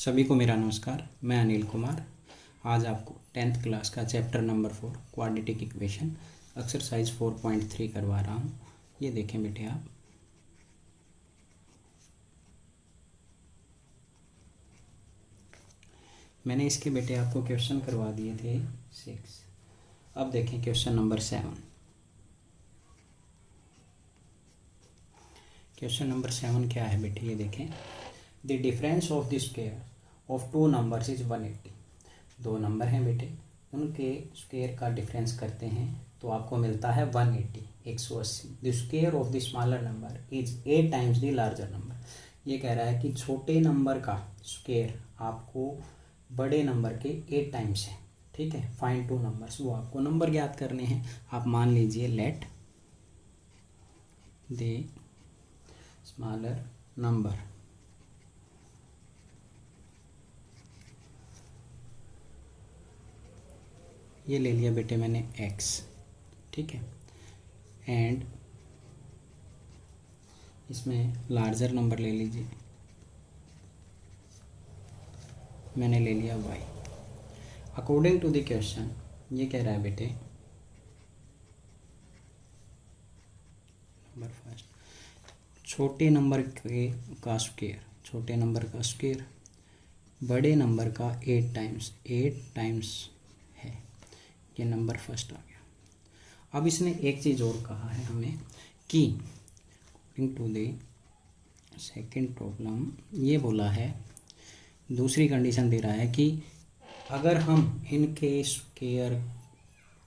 सभी को मेरा नमस्कार। मैं अनिल कुमार आज आपको 10th क्लास का chapter number 4 quadratic equation exercise 4.3 करवा रहा हूँ। ये देखें बेटे आप, मैंने इसके बेटे आपको क्वेश्चन करवा दिए थे 6। अब देखें क्वेश्चन नंबर 7। क्वेश्चन नंबर 7 क्या है बेटे, ये देखें। The difference of the square of two numbers is 180। दो नंबर हैं बेटे, उनके स्क्वायर का डिफरेंस करते हैं तो आपको मिलता है 180, 180। The square of the smaller number is 8 times the larger number. ये कह रहा है कि छोटे नंबर का स्क्वायर आपको बड़े नंबर के 8 टाइम्स है। ठीक है, फाइंड टू नंबर्स, वो आपको नंबर ज्ञात करने हैं। आप मान लीजिए लेट द स्मॉलर नंबर ये ले लिया बेटे मैंने x, ठीक है, एंड इसमें लार्जर नंबर ले लीजिए, मैंने ले लिया y। According to the question ये कह रहा है बेटे नंबर फर्स्ट, छोटे नंबर का स्क्वायर, छोटे नंबर का स्क्वायर बड़े नंबर का 8 टाइम्स है। ये नंबर फर्स्ट आ गया। अब इसने एक चीज़ और कहा है हमें कि according to the second problem ये बोला है, दूसरी कंडीशन दे रहा है कि अगर हम इनके स्क्वायर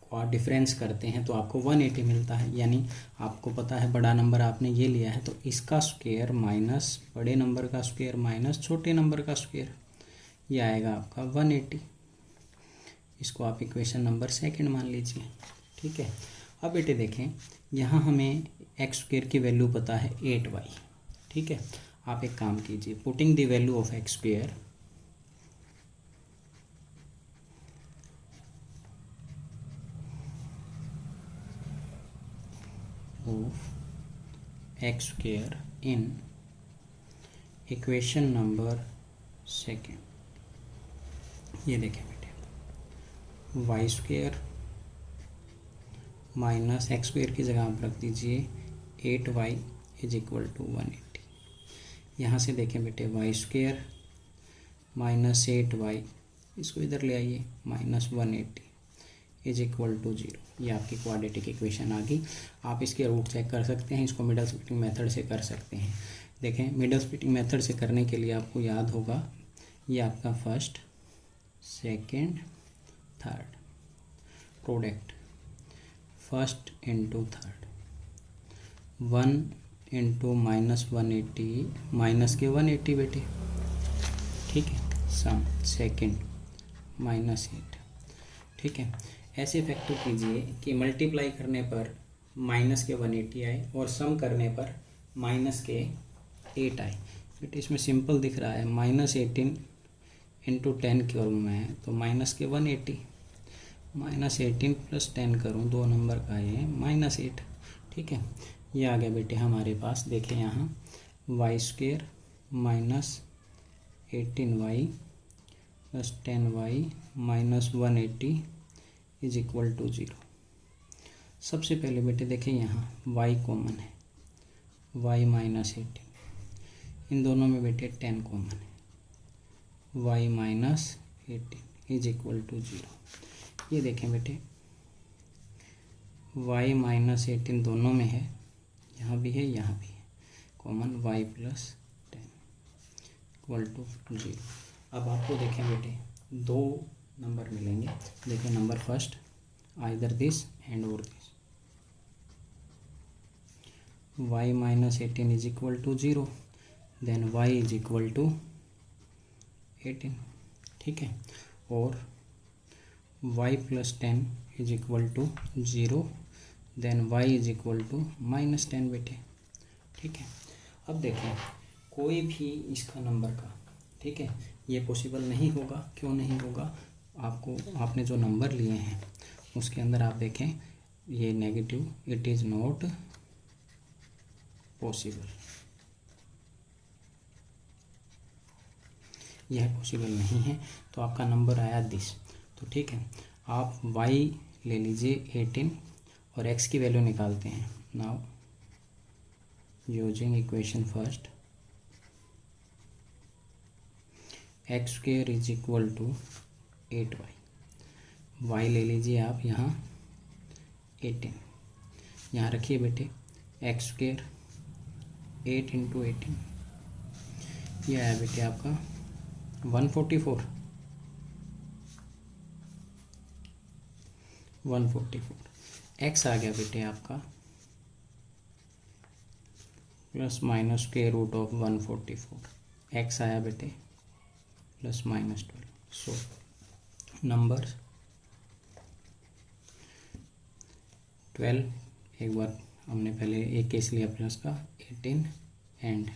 का डिफरेंस करते हैं तो आपको 180 मिलता है। यानी आपको पता है बड़ा नंबर आपने ये लिया है तो इसका स्क्वायर माइनस बड़े नंबर का स्क्वायर माइनस छोटे नंबर का स्क्वायर, ये आएगा आपका 180। इसको आप इक्वेशन नंबर 2 मान लीजिए। ठीक है, अब बेटे देखें यहाँ हमें एक्स स्क्वायर की वैल्यू पता है 8y। ठीक है, आप एक काम कीजिए, putting the value of X square of X square in equation number 2। ये देखें Y square minus X square की जगह आप रख दीजिए 8y इज इक्वल टू 180। यहाँ से देखें बेटे वाई स्क्वायर माइनस 8y, इसको इधर ले आइए, माइनस 180 इज इक्वल टू 0। ये आपकी क्वाड्रेटिक इक्वेशन आ गई। आप इसके रूट चेक कर सकते हैं, इसको मिडल स्प्लिटिंग मेथड से कर सकते हैं। देखें मिडल स्प्लिटिंग मेथड से करने के लिए आपको याद होगा ये आपका first second third product, first into third, 1 into minus 180 minus के 180 बेटे। ठीक है, सम सेकेंड माइनस 8। ठीक है, ऐसे फैक्टर कीजिए कि मल्टीप्लाई करने पर माइनस के 180 आए और सम करने पर माइनस के 8 आए। बेटे इसमें सिंपल दिख रहा है, माइनस 18 इंटू 10 करूँ मैं तो माइनस के 180, माइनस 18 प्लस 10 करूँ, दो नंबर का ये माइनस 8। ठीक है, ये आ गया बेटे हमारे पास। देखें यहाँ Y square minus 18y plus 10y minus 180 is equal to 0। सबसे पहले बेटे देखें यहाँ y कॉमन है, y माइनस 18, इन दोनों में बेटे 10 कॉमन है, y minus 18 is equal to 0। ये देखें बेटे y माइनस 18 दोनों में है, यहाँ भी है यहाँ भी है, common y plus 10 equal to 0। अब आपको देखें बेटे दो नंबर मिलेंगे। देखें number first either this and और this, y minus 18 is equal to 0, then y is equal to 18। ठीक है, और y plus 10 is equal to 0, then y is equal to minus 10 बेटे। ठीक है, अब देखें कोई भी इसका नंबर का, ठीक है, ये पॉसिबल नहीं होगा। क्यों नहीं होगा? आपने जो नंबर लिए हैं उसके अंदर आप देखें ये negative, it is not possible. यह पॉसिबल नहीं है, तो आपका नंबर आया दिस। तो ठीक है, आप y ले लीजिए 18 और x की वैल्यू निकालते हैं। Now using equation first, X square is equal to 8y, y ले लीजिए आप यहाँ 18, यहाँ रखिए बेटे एक्स स्क्वेयर 8 इंटू 18, यह है बेटे आपका 144, 144। एक्स आ गया बेटे आपका plus minus square root of 144, X आया बेटे प्लस माइनस 12। सो नंबर 12, एक बार हमने पहले एक केस लिया प्लस का 18 एंड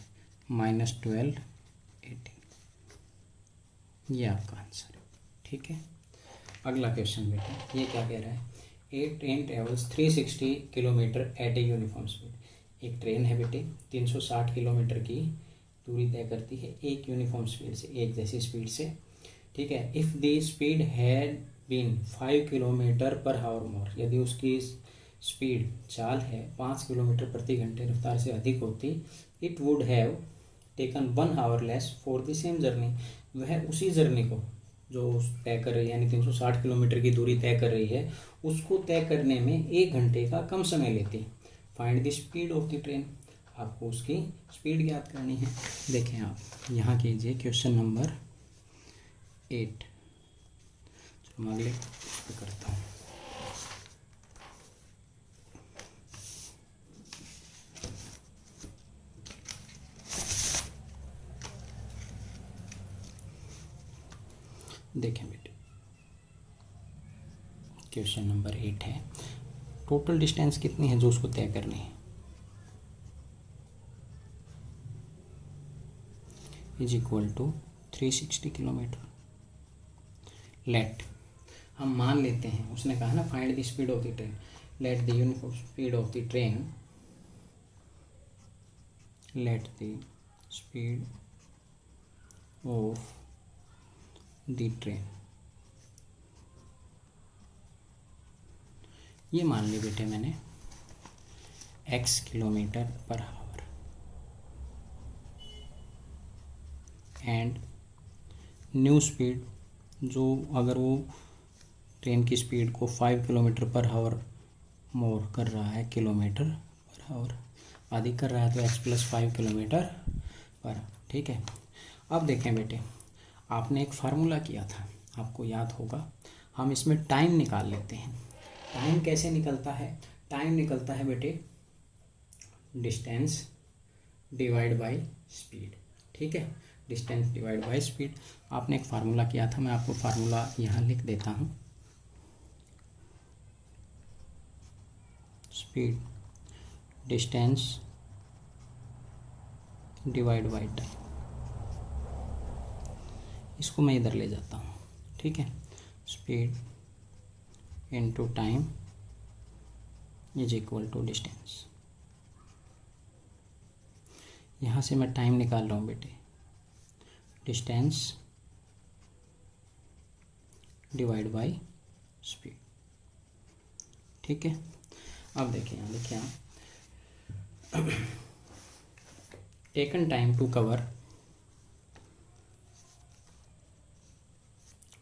माइनस 12 18, ये आपका आंसर है। ठीक है, अगला क्वेश्चन बेटा, ये क्या कह रहा है, a train travels 360 kilometre at a uniform speed. एक ट्रेन है बेटे 360 किलोमीटर की दूरी तय करती है एक यूनिफॉर्म स्पीड से, एक जैसी स्पीड से। ठीक है, if the speed had been 5 kilometre per hour मोर, यदि उसकी स्पीड चाल है 5 किलोमीटर प्रति घंटे रफ्तार से अधिक होती, it would have taken 1 hour less for the same journey, वह उसी जर्नी को जो तय कर रही है, यानी 360 किलोमीटर की दूरी तय कर रही है, उसको तय करने में 1 घंटे का कम समय लेती। Find the speed of the train, आपको उसकी स्पीड ज्ञात करनी है। देखें आप यहाँ कीजिए क्वेश्चन नंबर 8। चलो मैं अगले करता हूँ। देखें बेटे, क्वेश्चन नंबर 8 है, टोटल डिस्टेंस कितनी है जो उसको तय करनी है, is equal to 360 kilometre. Let, हम मान लेते हैं, उसने कहा ना find the speed of the train, let the uniform speed of the train, let the speed of the train, ये मान ली बेटे मैंने x kilometre per hour and new speed, जो अगर वो ट्रेन की स्पीड को 5 किलोमीटर पर आवर मोर कर रहा है, किलोमीटर पर आवर अधिक कर रहा है, तो x प्लस 5 किलोमीटर पर। ठीक है, अब देखें बेटे, आपने एक फार्मूला किया था, आपको याद होगा, हम इसमें टाइम निकाल लेते हैं। टाइम कैसे निकलता है, टाइम निकलता है बेटे डिस्टेंस डिवाइड बाय स्पीड। ठीक है, डिस्टेंस डिवाइड बाय स्पीड, आपने एक फार्मूला किया था, मैं आपको फार्मूला यहाँ लिख देता हूँ। Speed distance divide by time, इसको मैं इधर ले जाता हूँ। ठीक है, speed into time is equal to distance. यहाँ से मैं टाइम निकाल रहा हूँ बेटे, डिस्टेंस डिवाइड बाय स्पीड। ठीक है, अब देखिए यहाँ देखिए आप, टेकन टाइम टू कवर,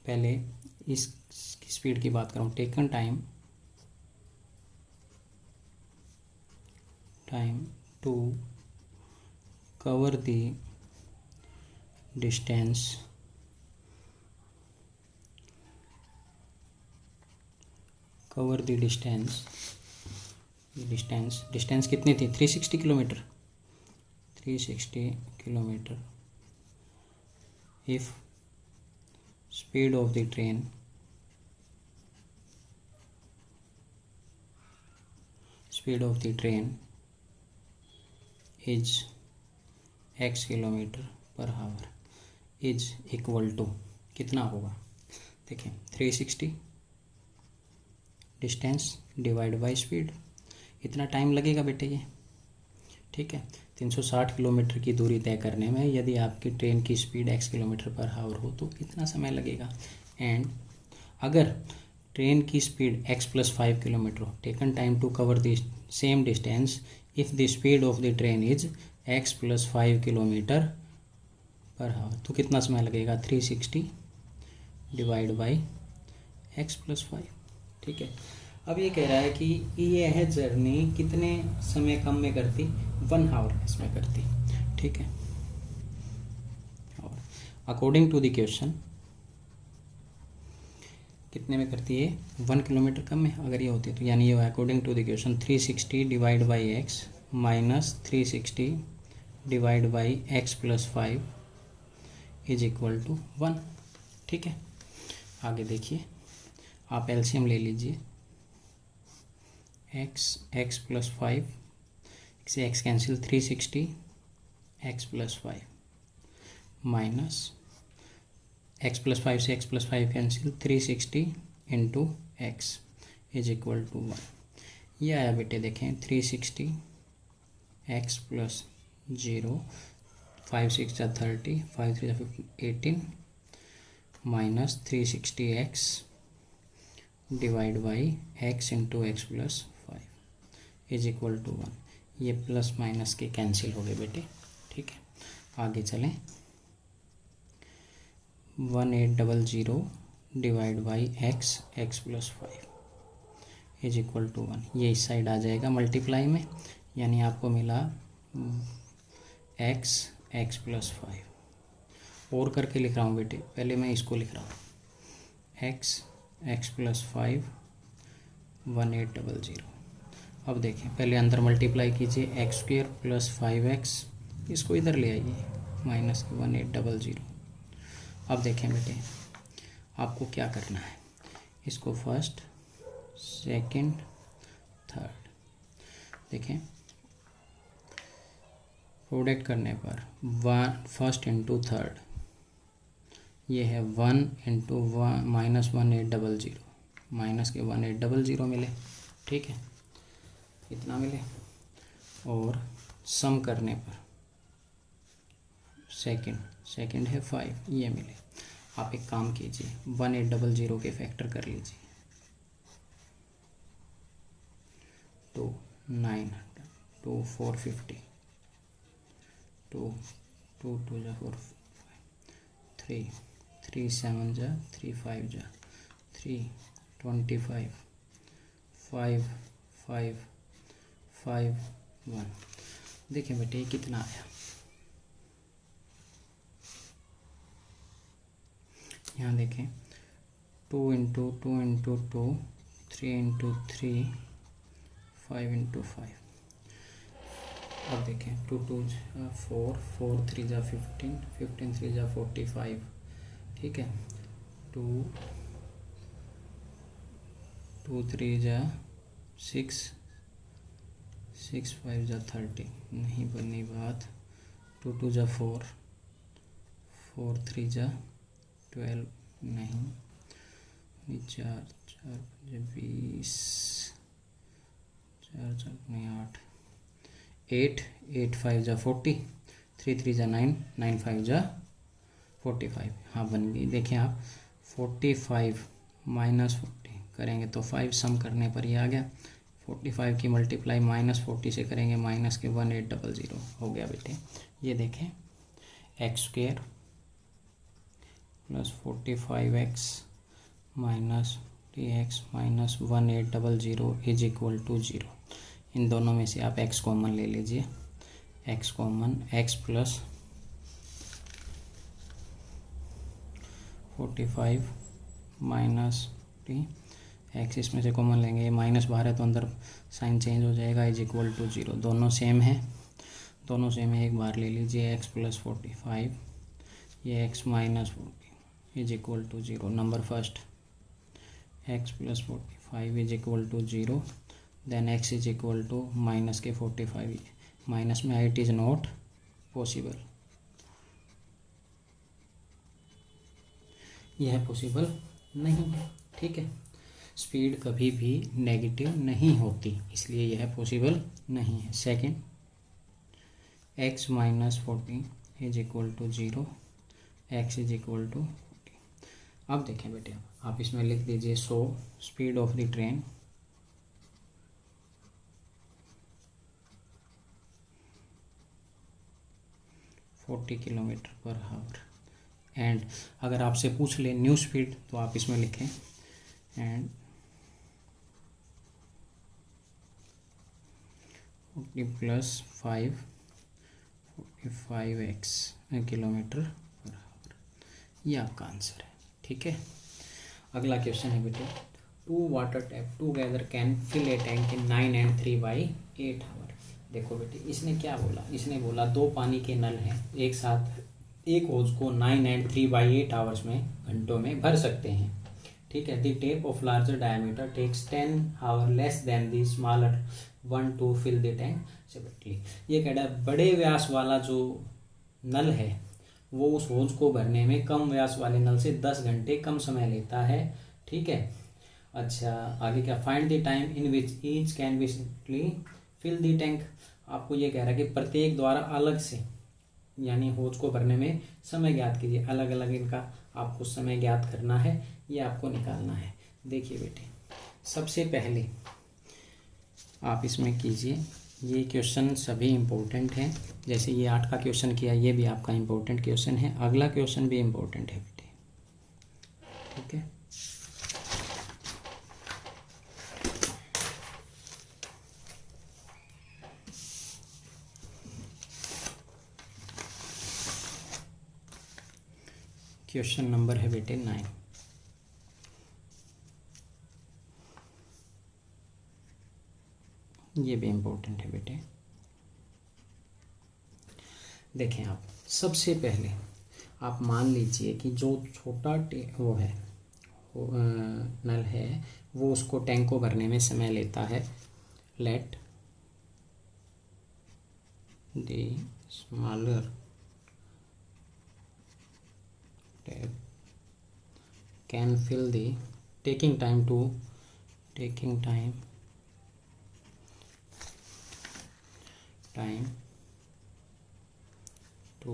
पहले इस स्पीड की बात करूँ, taken time to cover the distance distance कितनी थी, 360 kilometre, 360 kilometre. If speed of the train is x kilometre per hour is equal to कितना होगा, देखिए 360 डिस्टेंस डिवाइड बाय स्पीड, इतना टाइम लगेगा बेटे ये। ठीक है, 360 किलोमीटर की दूरी तय करने में यदि आपकी ट्रेन की speed x kilometre per hour हो तो कितना समय लगेगा। एंड अगर ट्रेन की स्पीड x + 5 किलोमीटर हो, taken time to cover the same distance if the speed of the train is x + 5 kilometre per hour, तो कितना समय लगेगा। 360 डिवाइड बाई x + 5। ठीक है, अब ये कह रहा है कि यह जर्नी कितने समय कम में करती, 1 आवर इसमें करती। ठीक है, और अकॉर्डिंग टू द क्वेश्चन कितने में करती है, 1 किलोमीटर कम में अगर ये होती है तो, यानी ये according to the question 360 divide by x minus 360 divide by x + 5 is equal to 1। ठीक है, आगे देखिए, आप एलसीएम ले लीजिए। x + 5 से x cancel, 360 x + 5 minus x + 5 से x + 5 cancel, 360 into x is equal to 1। ये आया बेटे, देखें 360 x + 0, 5 × 6 = 30, 5 × 3 = 18 minus 360 x divide by x into x + 5 is equal to 1। ये प्लस माइनस के कैंसिल हो गए बेटे। ठीक है, आगे चलें। 1800 divide by x + 5 is equal to 1। ये इस साइड आ जाएगा मल्टीप्लाई में, यानी आपको मिला x + 5। और करके लिख रहा हूँ बेटे, पहले मैं इसको लिख रहा हूँ x + 5 1800। अब देखें, पहले अंदर मल्टीप्लाई कीजिए, x² + 5x, इसको इधर ले आइए, माइनस 1800। अब देखें बेटे, आपको क्या करना है, इसको फर्स्ट सेकंड थर्ड, देखें प्रोडक्ट करने पर 1 फर्स्ट इंटू थर्ड, ये है 1 इंटू माइनस 1800, माइनस के 1800 मिले। ठीक है, इतना मिले। और सम करने पर सेकंड है 5, ये मिले। आप एक काम कीजिए, 1800 के फैक्टर कर लीजिए, तो 900, 2 450, 2 2 2 जा 4, 3 3 7 जा 3 5 जा 3 25 5 5 5 1। देखिए बेटे, ये कितना आया, यहाँ देखें 2 × 2 × 2, 3 × 3, 5 × 5। अब देखें 2 2 जा 4, 4 3 जा 15, 15 3 जा 45। ठीक है, 2 2 3 जा 6, 6 5 जा 30, नहीं बनी बात। 2 2 जा 4, 4 3 जा 12, नहीं, 4 4 20, 4 4 नहीं 8, 8 8 5 जा 40, 3 3 जा 9, 9 5 जा 45। हाँ बन गई। देखें आप, 45 माइनस 40 करेंगे तो 5 सम करने पर ये आ गया। 45 की मल्टीप्लाई -40 से करेंगे, माइनस के 1800 हो गया बेटे। ये देखें, x² + 45x minus tx minus 1800 is equal to 0। इन दोनों में से आप x कॉमन ले लीजिए, x common, x + 45 minus t, x इसमें से कॉमन लेंगे, ये माइनस बाहर है तो अंदर साइन चेंज हो जाएगा, इज इक्वल टू 0। दोनों सेम है, दोनों सेम है, एक बार ले लीजिए, x + 45, ये x - 40 is equal to 0। Number first, x + 45 is equal to 0, then x is equal to minus के 45, माइनस में इट इज़ नॉट पॉसिबल, यह पॉसिबल नहीं है। ठीक है, स्पीड कभी भी नेगेटिव नहीं होती, इसलिए यह पॉसिबल नहीं है। Second, x minus 40 is equal to 0, x is equal to 40। अब देखें बेटे, आप इसमें लिख दीजिए so speed of the train (40 km/h) and अगर आपसे पूछ ले न्यू स्पीड तो आप इसमें लिखें एंड 40 + 5 45x km/h। ये आपका आंसर है। ठीक है, अगला क्वेश्चन है बेटे, 2 water tap together can fill a tank in 9 and 3/8 hour. देखो बेटे, इसने क्या बोला, इसने बोला 2 पानी के नल हैं एक साथ एक होज को 9 and 3/8 आवर्स में, घंटों में भर सकते हैं। ठीक है, the tap of larger diameter takes 10 hour less than the smaller one to fill the tank separately. ये कह रहा है बड़े व्यास वाला जो नल है वो उस होज को भरने में कम व्यास वाले नल से 10 घंटे कम समय लेता है। ठीक है, अच्छा आगे क्या, find the time in which each can be fill the tank. आपको ये कह रहा है कि प्रत्येक द्वारा अलग से यानी होज को भरने में समय ज्ञात कीजिए, अलग अलग इनका आपको समय ज्ञात करना है, ये आपको निकालना है। देखिए बेटे, सबसे पहले आप इसमें कीजिए, ये क्वेश्चन सभी इम्पोर्टेंट हैं, जैसे ये 8 का क्वेश्चन किया, ये भी आपका इम्पोर्टेंट क्वेश्चन है, अगला क्वेश्चन भी इम्पोर्टेंट है बेटे। ठीक है, क्वेश्चन नंबर है बेटे 9। ये भी इम्पोर्टेंट है बेटे। देखें आप, सबसे पहले आप मान लीजिए कि जो छोटा वो है नल है वो उसको टैंक को भरने में समय लेता है। Let the smaller tap can fill the taking time to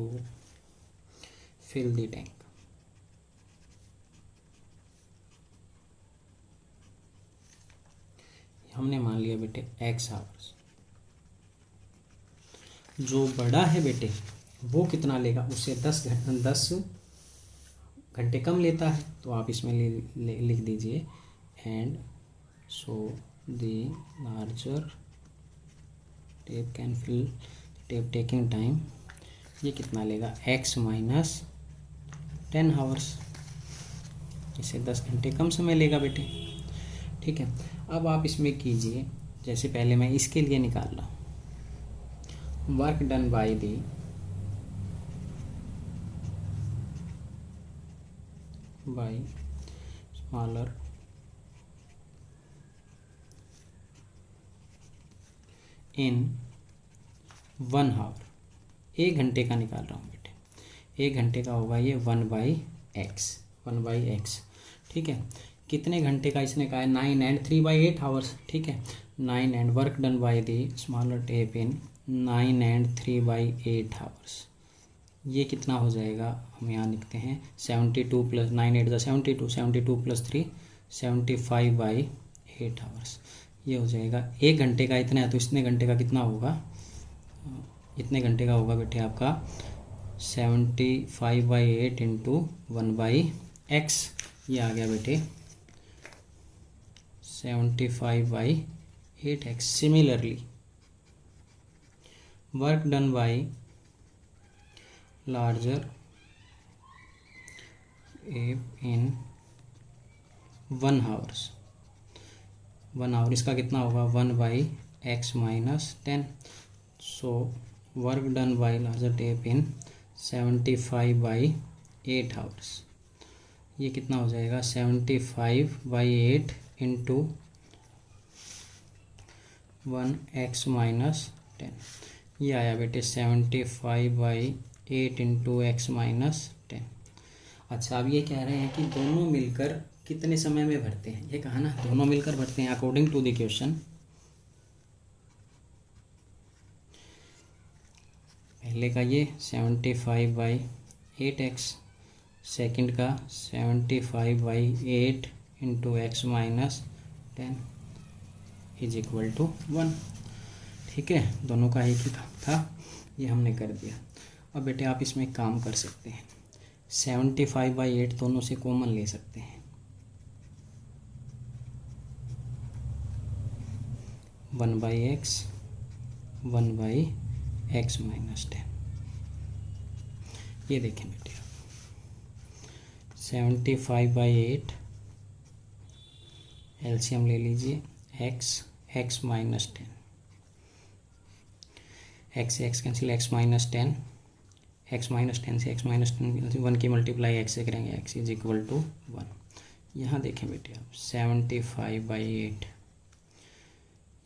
fill the tank। हमने मान लिया बेटे x आवर्स। जो बड़ा है बेटे वो कितना लेगा, उससे 10 घंटे कम लेता है, तो आप इसमें लिख दीजिए and so the larger tap can fill tap taking time, ये कितना लेगा x माइनस 10 आवर्स, इसे 10 घंटे कम समय लेगा बेटे। ठीक है, अब आप इसमें कीजिए, जैसे पहले मैं इसके लिए निकाल रहा हूँ, work done by the smaller in 1 hour, 1 घंटे का निकाल रहा हूँ बेटे, 1 घंटे का होगा ये 1/x। ठीक है, कितने घंटे का इसने कहा है, 9 and 3/8 आवर्स। ठीक है, 9 and work done by the smaller tape in 9 and 3/8 hours, ये कितना हो जाएगा, हम यहाँ लिखते हैं 72 + 9 8 72, 72 + 3 75/8 आवर्स, ये हो जाएगा। 1 घंटे का इतना है तो इतने घंटे का कितना होगा, इतने घंटे का होगा बेटे आपका 75/8 × 1/x, ये आ गया बेटे 75/8x। Similarly work done by larger in 1 hours, 1 hour, इसका कितना होगा 1/x minus 10। So work done by larger tap in 75/8 hours, ये कितना हो जाएगा 75/8 × 1x माइनस 10, ये आया बेटे 75/8 × x माइनस 10। अच्छा, अब ये कह रहे हैं कि दोनों मिलकर कितने समय में भरते हैं, ये कहा ना दोनों मिलकर भरते हैं अकॉर्डिंग टू द क्वेश्चन। पहले का ये 75/8x, सेकंड का 75/8 into x minus 10 is equal to 1। ठीक है, दोनों का एक ही था, ये हमने कर दिया। अब बेटे आप इसमें एक काम कर सकते हैं, 75/8 दोनों से कॉमन ले सकते हैं, 1/x 1/x माइनस 10। ये देखें बेटे आप 75/8 एलसीएम ले लीजिए, x माइनस 10, x से x cancel, x minus 10, x minus 10 से x माइनस 10 1 की मल्टीप्लाई x से करेंगे, x इज इक्वल टू 1। यहाँ देखें बेटे आप 75/8,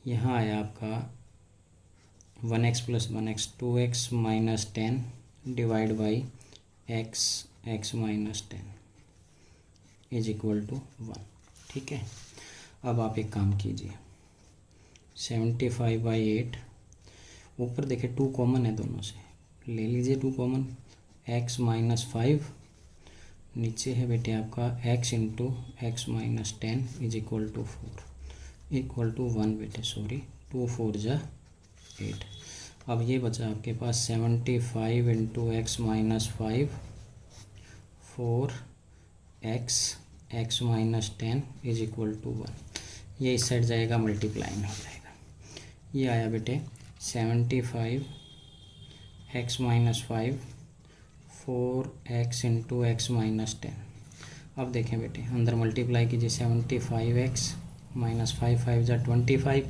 यहाँ आया आपका 1x plus 1x 2x minus 10 divide by x minus 10 is equal to 1। ठीक है, अब आप एक काम कीजिए, 75/8 ऊपर देखिए 2 कॉमन है, दोनों से ले लीजिए 2 कॉमन, x माइनस 5, नीचे है बेटे आपका x into X minus 10 is equal to 4 equal to 1 बेटे, सॉरी 2 4 जा 8। अब ये बचा आपके पास 75 into X minus 5 4x minus 10 is equal to 1। ये इस साइड जाएगा, मल्टीप्लाई में हो जाएगा। ये आया बेटे 75x minus 5 4x into X minus 10। अब देखें बेटे अंदर मल्टीप्लाई कीजिए, 75x माइनस 5 5 जा 25,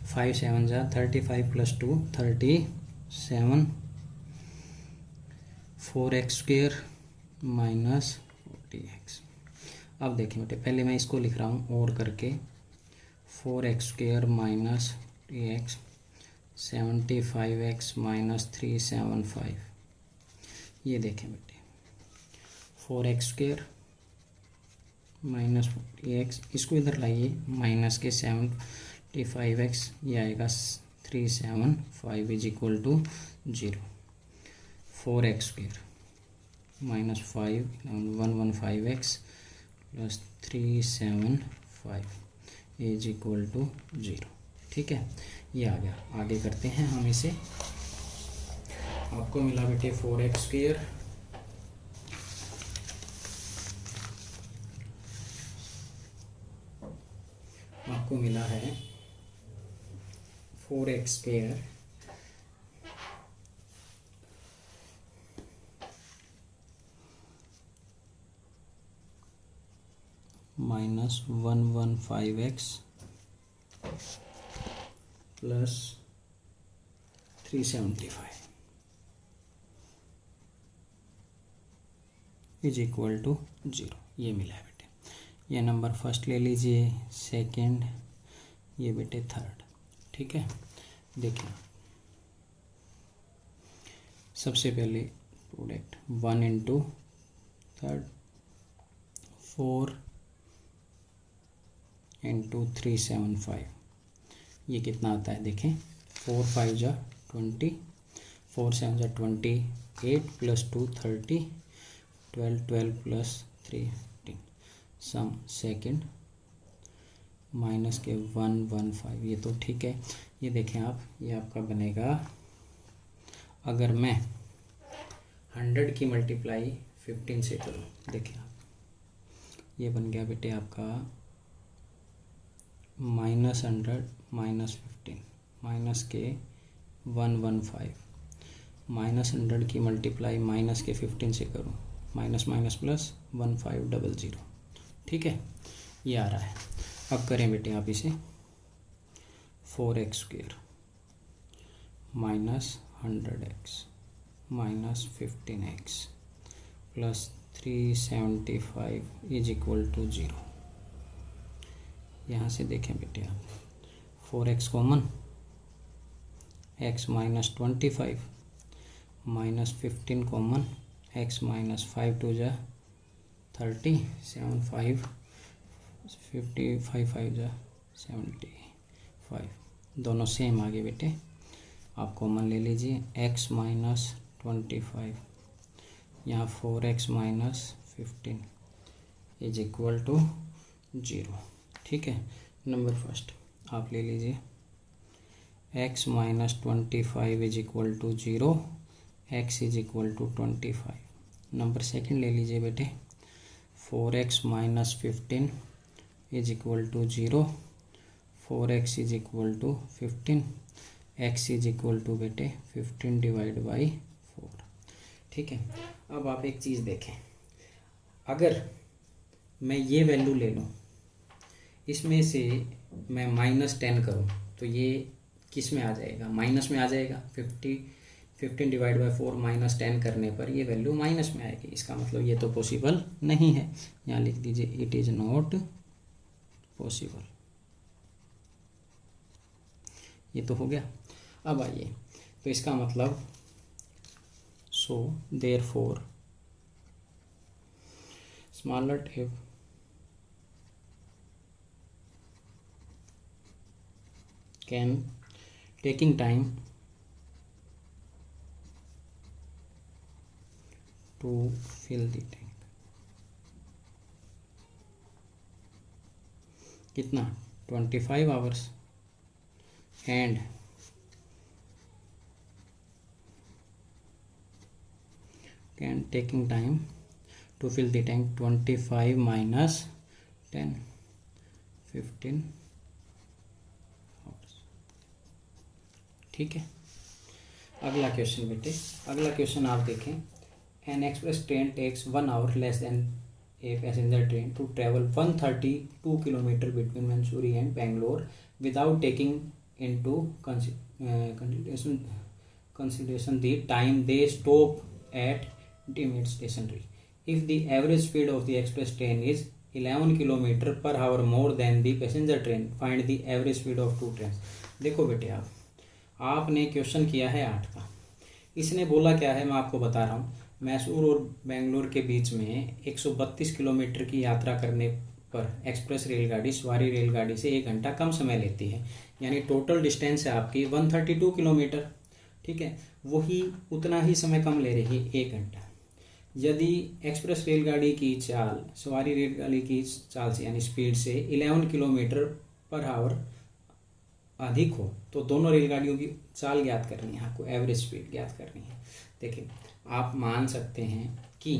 5 7 जा 35 plus 2 37, 4x square minus 40x। अब देखें बेटे पहले मैं इसको लिख रहा हूँ और करके, 4x square minus 3x 75x minus 375। ये देखें बेटे 4x स्क्वेयर माइनस 40x, इसको इधर लाइए माइनस के 75x, ये आएगा 375 is equal to 0। 4x square minus 115x plus 375 is equal to 0। ठीक है, ये आ गया। आगे करते हैं हम इसे। आपको मिला बेटे 4x स्क्वेयर आपको मिला है 4x square minus 115x plus 375 is equal to 0। ये मिला है बेटे। ये नंबर फर्स्ट ले लीजिए, सेकंड, ये बेटे थर्ड। ठीक है, देखिए सबसे पहले प्रोडक्ट 1 इंटू थर्ड 4 इंटू 375, ये कितना आता है देखें, 4 5 जा 20, 4 7 जा 28 प्लस 2 30, 12 12 प्लस 3 15। सम सेकंड माइनस के 115, ये तो ठीक है। ये देखें आप, ये आपका बनेगा, अगर मैं 100 की मल्टीप्लाई 15 से करूँ, देखें आप, ये बन गया बेटे आपका माइनस 100 माइनस 15 माइनस के 115, माइनस 100 की मल्टीप्लाई माइनस के 15 से करूँ, माइनस माइनस प्लस 1500। ठीक है, ये आ रहा है। अब करें बेटे आप इसे, 4x square minus 100x minus 15x plus 375 is equal to 0। यहाँ से देखें बेटे आप, 4x common, x minus 25 minus 15 common, x minus 5 2 जा 30, 7 5 55 5 जा 75, दोनों सेम आ गए बेटे। आप कॉमन ले लीजिए, x माइनस 25, यहाँ 4x minus 15 is equal to 0। ठीक है, नंबर फर्स्ट आप ले लीजिए, x minus 25 is equal to 0, x is equal to 25। Number second ले लीजिए बेटे, 4x minus 15 is equal to 0, 4x is equal to 15, x is equal to बेटे 15 divide by 4। ठीक है, अब आप एक चीज़ देखें, अगर मैं ये वैल्यू ले लूँ, इसमें से मैं -10 करूँ तो ये किस में आ जाएगा, माइनस में आ जाएगा। 15 डिवाइड बाई 4 -10 करने पर ये वैल्यू माइनस में आएगी। इसका मतलब ये तो पॉसिबल नहीं है। यहाँ लिख दीजिए इट इज़ नॉट पॉसिबल। ये तो हो गया। अब आइए, तो इसका मतलब so therefore smaller if can taking time to fill the tank, कितना 25 hours, and can taking time to fill the tank 25 minus 10, 15 hours. ठीक है, अगला क्वेश्चन बेटे, अगला क्वेश्चन आप देखें, an express train takes 1 hour less than a passenger train to travel 132 kilometer between Mansouri and Bangalore without taking into consideration the time they stop at intimate stationery. If the average speed of the express train is 11 kilometer per hour more than the passenger train, find the average speed of two trains. देखो बेटे, आपने question किया है 8 का। इसने बोला क्या है, मैं आपको बता रहा हूँ। मैसूर और बेंगलोर के बीच में 132 किलोमीटर की यात्रा करने पर एक्सप्रेस रेलगाड़ी सवारी रेलगाड़ी से 1 घंटा कम समय लेती है। यानी टोटल डिस्टेंस है आपकी 132 किलोमीटर। ठीक है, वही उतना ही समय कम ले रही है, 1 घंटा। यदि एक्सप्रेस रेलगाड़ी की चाल सवारी रेलगाड़ी की चाल से यानी स्पीड से 11 किलोमीटर पर आवर अधिक हो तो दोनों रेलगाड़ियों की चाल ज्ञात करनी है, आपको एवरेज स्पीड ज्ञात करनी है। देखिए, आप मान सकते हैं कि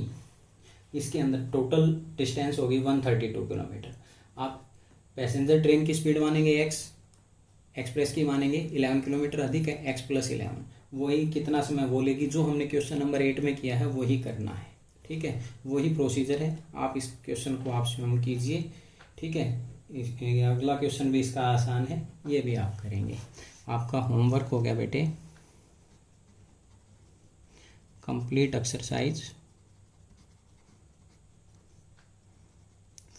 इसके अंदर टोटल डिस्टेंस होगी 132 किलोमीटर। आप पैसेंजर ट्रेन की स्पीड मानेंगे x, एक्सप्रेस की मानेंगे 11 किलोमीटर अधिक है, x + 11, वही कितना समय बोलेगी जो हमने क्वेश्चन नंबर 8 में किया है वही करना है। ठीक है, वही प्रोसीजर है। आप इस क्वेश्चन को आप स्वयं कीजिए। ठीक है, अगला क्वेश्चन भी इसका आसान है, ये भी आप करेंगे। आपका होमवर्क हो गया बेटे, कंप्लीट एक्सरसाइज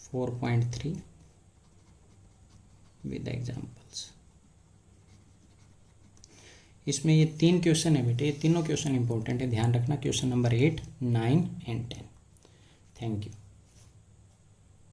4.3 विद एग्जाम्पल्स। इसमें ये 3 क्वेश्चन है बेटे, ये तीनों क्वेश्चन इंपॉर्टेंट है, ध्यान रखना। Question number 8, 9 and 10। Thank you.